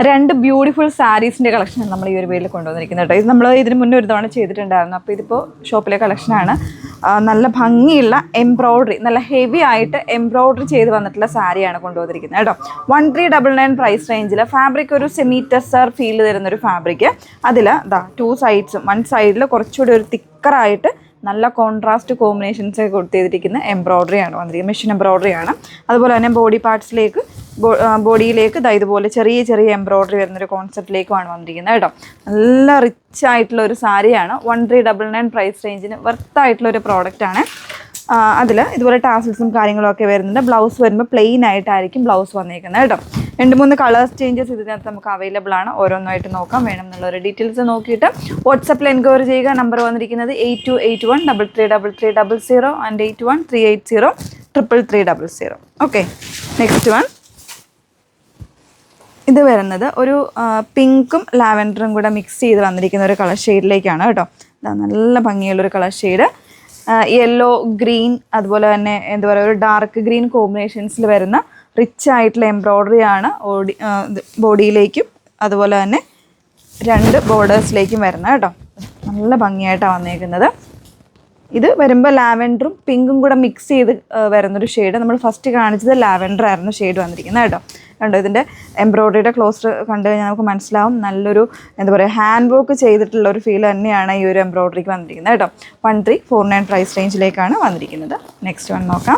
രണ്ട് ബ്യൂട്ടിഫുൾ സാരീസിൻ്റെ കളക്ഷനാണ് നമ്മൾ ഈ ഒരു വീട്ടിൽ കൊണ്ടുവന്നിരിക്കുന്നത് കേട്ടോ. ഇത് നമ്മൾ ഇതിന് മുന്നേ ഒരു തവണ ചെയ്തിട്ടുണ്ടായിരുന്നു. അപ്പോൾ ഇതിപ്പോൾ ഷോപ്പിലെ കളക്ഷനാണ്. നല്ല ഭംഗിയുള്ള എംബ്രോയ്ഡറി, നല്ല ഹെവി ആയിട്ട് എംബ്രോയ്ഡറി ചെയ്ത് വന്നിട്ടുള്ള സാരിയാണ് കൊണ്ടുവന്നിരിക്കുന്നത് കേട്ടോ. 1399 പ്രൈസ് റേഞ്ചിൽ. ഫാബ്രിക് ഒരു സെമി ടെസർ ഫീൽ തരുന്നൊരു ഫാബ്രിക്. അതിൽ ടു സൈഡ്സും, വൺ സൈഡിൽ കുറച്ചുകൂടി ഒരു തിക്കറായിട്ട് നല്ല കോൺട്രാസ്റ്റ് കോമ്പിനേഷൻസ് ഒക്കെ കൊടുത്തിരിക്കുന്ന എംബ്രോയ്ഡറി ആണ് വന്നിരിക്കുന്നത്. മെഷീൻ എംബ്രോയ്ഡറി ആണ്. അതുപോലെ തന്നെ ബോഡി പാർട്സിലേക്ക്, ബോഡിയിലേക്ക് ഇതുപോലെ ചെറിയ ചെറിയ എംബ്രോയ്ഡറി വരുന്നൊരു കോൺസെപ്റ്റിലേക്കുമാണ് വന്നിരിക്കുന്നത് കേട്ടോ. നല്ല റിച്ച് ആയിട്ടുള്ള ഒരു സാരിയാണ്. 1399 പ്രൈസ് റേഞ്ചിന് വർത്തായിട്ടുള്ള ഒരു പ്രോഡക്റ്റാണ്. അതിൽ ഇതുപോലെ ടാസിൽസും കാര്യങ്ങളൊക്കെ വരുന്നുണ്ട്. ബ്ലൗസ് വരുമ്പോൾ പ്ലെയിൻ ആയിട്ടായിരിക്കും ബ്ലൗസ് വന്നിരിക്കുന്നത് കേട്ടോ. 2-3 കളേഴ്സ് ചേഞ്ചസ് ഇതിനകത്ത് നമുക്ക് അവൈലബിൾ ആണ്. ഓരോന്നായിട്ട് നോക്കാം. വേണം എന്നുള്ളൊരു ഡീറ്റെയിൽസ് നോക്കിയിട്ട് വാട്സപ്പിൽ എൻക്വയറി ചെയ്യുക. നമ്പർ വന്നിരിക്കുന്നത് 8281333300 ആൻഡ് 8138033300. Okay, next one. ഇത് വരുന്നത് ഒരു പിങ്കും ലാവൻഡറും കൂടെ മിക്സ് ചെയ്ത് വന്നിരിക്കുന്ന ഒരു കളർ ഷെയ്ഡിലേക്കാണ് കേട്ടോ. നല്ല ഭംഗിയുള്ളൊരു കളർ ഷെയ്ഡ്. യെല്ലോ, ഗ്രീൻ, അതുപോലെ തന്നെ എന്താ പറയുക, ഒരു ഡാർക്ക് ഗ്രീൻ കോമ്പിനേഷൻസിൽ വരുന്ന റിച്ച് ആയിട്ടുള്ള എംബ്രോയ്ഡറി ആണ് ബോഡിയിലേക്കും അതുപോലെ തന്നെ 2 ബോർഡേഴ്സിലേക്കും വരുന്നത് കേട്ടോ. നല്ല ഭംഗിയായിട്ടാണ് വന്നേക്കുന്നത്. ഇത് വരുമ്പോൾ ലാവൻഡറും പിങ്കും കൂടെ മിക്സ് ചെയ്ത് വരുന്നൊരു ഷെയ്ഡ്. നമ്മൾ ഫസ്റ്റ് കാണിച്ചത് ലാവൻഡർ ആയിരുന്നു ഷെയ്ഡ് വന്നിരിക്കുന്നത് കേട്ടോ. കണ്ടോ, ഇതിൻ്റെ എംബ്രോയ്ഡറിയുടെ ക്ലോസ് കണ്ടു കഴിഞ്ഞാൽ നമുക്ക് മനസ്സിലാവും. നല്ലൊരു എന്താ പറയുക, ഹാൻഡ് വർക്ക് ചെയ്തിട്ടുള്ള ഒരു ഫീൽ തന്നെയാണ് ഈ ഒരു എംബ്രോയ്ഡറിക്ക് വന്നിരിക്കുന്നത് കേട്ടോ. 1349 പ്രൈസ് റേഞ്ചിലേക്കാണ് വന്നിരിക്കുന്നത്. നെക്സ്റ്റ് വൺ നോക്കാം.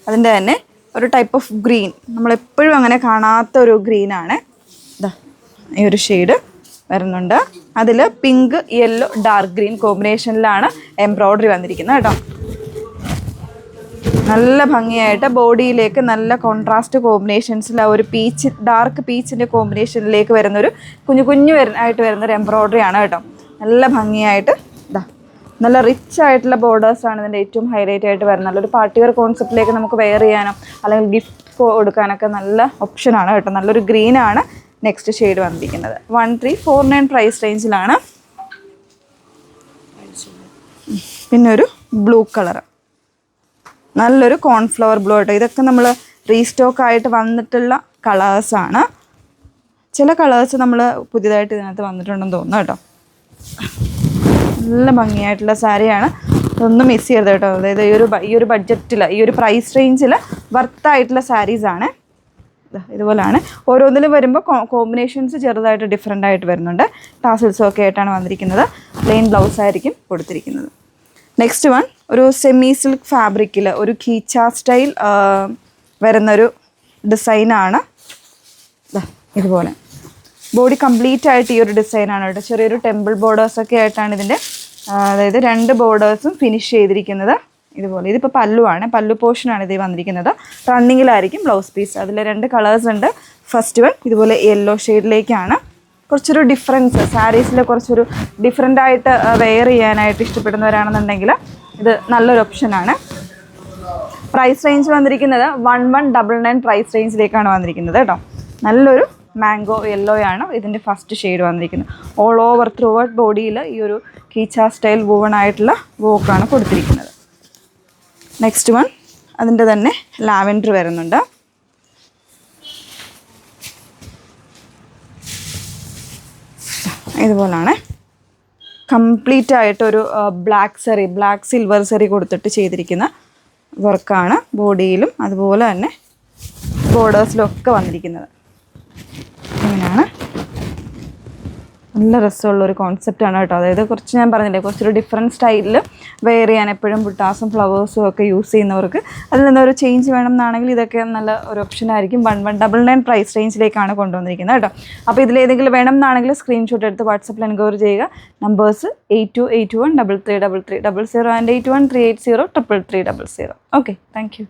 അതിൻ്റെ തന്നെ ഒരു ടൈപ്പ് ഓഫ് ഗ്രീൻ, നമ്മളെപ്പോഴും അങ്ങനെ കാണാത്ത ഒരു ഗ്രീനാണ്. ഇതാ ഈ ഒരു ഷെയ്ഡ് വരുന്നുണ്ട്. അതിൽ പിങ്ക്, യെല്ലോ, ഡാർക്ക് ഗ്രീൻ കോമ്പിനേഷനിലാണ് എംബ്രോയ്ഡറി വന്നിരിക്കുന്നത് കേട്ടോ. നല്ല ഭംഗിയായിട്ട് ബോഡിയിലേക്ക് നല്ല കോൺട്രാസ്റ്റ് കോമ്പിനേഷൻസിൽ ഒരു പീച്ച്, ഡാർക്ക് പീച്ചിൻ്റെ കോമ്പിനേഷനിലേക്ക് വരുന്നൊരു കുഞ്ഞു ആയിട്ട് വരുന്നൊരു എംബ്രോയ്ഡറി ആണ് കേട്ടോ. നല്ല ഭംഗിയായിട്ട് ഇതാ നല്ല റിച്ച് ആയിട്ടുള്ള ബോർഡേഴ്സാണ് ഇതിൻ്റെ ഏറ്റവും ഹൈലൈറ്റ് ആയിട്ട് വരുന്നത്. നല്ലൊരു പാർട്ടി വെയർ കോൺസെപ്റ്റിലേക്ക് നമുക്ക് വെയർ ചെയ്യാനോ അല്ലെങ്കിൽ ഗിഫ്റ്റ് കൊടുക്കാനൊക്കെ നല്ല ഓപ്ഷനാണ് കേട്ടോ. നല്ലൊരു ഗ്രീനാണ് നെക്സ്റ്റ് ഷെയ്ഡ് വന്നിരിക്കുന്നത്. 1349 പ്രൈസ് റേഞ്ചിലാണ്. പിന്നെ ഒരു ബ്ലൂ കളർ, നല്ലൊരു കോൺഫ്ലവർ ബ്ലൂ കേട്ടോ. ഇതൊക്കെ നമ്മൾ റീസ്റ്റോക്ക് ആയിട്ട് വന്നിട്ടുള്ള കളേഴ്സാണ്. ചില കളേഴ്സ് നമ്മൾ പുതിയതായിട്ട് ഇതിനകത്ത് വന്നിട്ടുണ്ടെന്ന് തോന്നുന്നു കേട്ടോ. നല്ല ഭംഗിയായിട്ടുള്ള സാരിയാണ്. ഇതൊന്നും മിസ് ചെയ്യരുത് കേട്ടോ. അതായത് ഈ ഒരു ബഡ്ജറ്റിൽ, ഈ ഒരു പ്രൈസ് റേഞ്ചിൽ വർത്തായിട്ടുള്ള സാരീസാണ്. ഇതുപോലെയാണ്. ഓരോന്നിലും വരുമ്പോൾ കോമ്പിനേഷൻസ് ചെറുതായിട്ട് ഡിഫറെൻ്റ് ആയിട്ട് വരുന്നുണ്ട്. ടാസിൽസും ഒക്കെ ആയിട്ടാണ് വന്നിരിക്കുന്നത്. പ്ലെയിൻ ബ്ലൗസ് ആയിരിക്കും കൊടുത്തിരിക്കുന്നത്. നെക്സ്റ്റ് വൺ, ഒരു സെമി സിൽക്ക് ഫാബ്രിക്കിൽ ഒരു കീച്ച സ്റ്റൈൽ വരുന്നൊരു ഡിസൈനാണ്. ഇതുപോലെ ബോഡി കംപ്ലീറ്റ് ആയിട്ട് ഈ ഒരു ഡിസൈനാണ് കേട്ടോ. ചെറിയൊരു ടെമ്പിൾ ബോർഡേഴ്സൊക്കെ ആയിട്ടാണ് ഇതിൻ്റെ, അതായത് 2 ബോർഡേഴ്സും ഫിനിഷ് ചെയ്തിരിക്കുന്നത്. ഇതുപോലെ ഇതിപ്പോൾ പല്ലുവാണ്, പല്ലു പോർഷനാണ് ഇത് വന്നിരിക്കുന്നത്. റണ്ണിങ്ങിലായിരിക്കും ബ്ലൗസ് പീസ്. അതിൽ 2 കളേഴ്സ് ഉണ്ട്. ഫസ്റ്റ് വൺ ഇതുപോലെ യെല്ലോ ഷെയ്ഡിലേക്കാണ്. കുറച്ചൊരു ഡിഫറൻസ്, സാരീസിൽ കുറച്ചൊരു ഡിഫറെൻ്റ് ആയിട്ട് വെയർ ചെയ്യാനായിട്ട് ഇഷ്ടപ്പെടുന്നവരാണെന്നുണ്ടെങ്കിൽ ഇത് നല്ലൊരു ഓപ്ഷനാണ്. പ്രൈസ് റേഞ്ച് വന്നിരിക്കുന്നത് 1199 പ്രൈസ് റേഞ്ചിലേക്കാണ് വന്നിരിക്കുന്നത് കേട്ടോ. നല്ലൊരു മാംഗോ യെല്ലോ ആണ് ഇതിൻ്റെ ഫസ്റ്റ് ഷെയ്ഡ് വന്നിരിക്കുന്നത്. ഓൾ ഓവർ ത്രൂ ഔട്ട് ബോഡിയിൽ ഈ ഒരു കീച്ച സ്റ്റൈൽ വൂവൺ ആയിട്ടുള്ള വോക്കാണ് കൊടുത്തിരിക്കുന്നത്. നെക്സ്റ്റ് വൺ, അതിൻ്റെ തന്നെ ലാവൻഡർ വരുന്നുണ്ട്. ഇതുപോലാണ് കംപ്ലീറ്റ് ആയിട്ടൊരു ബ്ലാക്ക് സിൽവർ സെറി കൊടുത്തിട്ട് ചെയ്തിരിക്കുന്ന വർക്കാണ് ബോഡിയിലും അതുപോലെ തന്നെ ബോർഡേഴ്സിലും ഒക്കെ വന്നിരിക്കുന്നത്. ഇങ്ങനെയാണ്. നല്ല രസമുള്ളൊരു കോൺസെപ്റ്റാണ് കേട്ടോ. അതായത് കുറച്ച് ഞാൻ പറഞ്ഞില്ലേ, കുറച്ചൊരു ഡിഫറെൻറ്റ് സ്റ്റൈലിൽ വെയർ ചെയ്യാൻ എപ്പോഴും ബുട്ടാസും ഫ്ലവേഴ്സും ഒക്കെ യൂസ് ചെയ്യുന്നവർക്ക് അതിൽ നിന്നൊരു ചേഞ്ച് വേണം എന്നാണെങ്കിൽ ഇതൊക്കെ നല്ല ഒരു ഓപ്ഷനായിരിക്കും. 1199 പ്രൈസ് റേഞ്ചിലേക്കാണ് കൊണ്ടുവന്നിരിക്കുന്നത് കേട്ടോ. അപ്പോൾ ഇതിലേതെങ്കിലും വേണം എന്നാണെങ്കിൽ സ്ക്രീൻഷോട്ട് എടുത്ത് വാട്സപ്പിൽ എൻക്വയറി ചെയ്യുക. Numbers 8281333300 and 8138033300. Okay, thank you.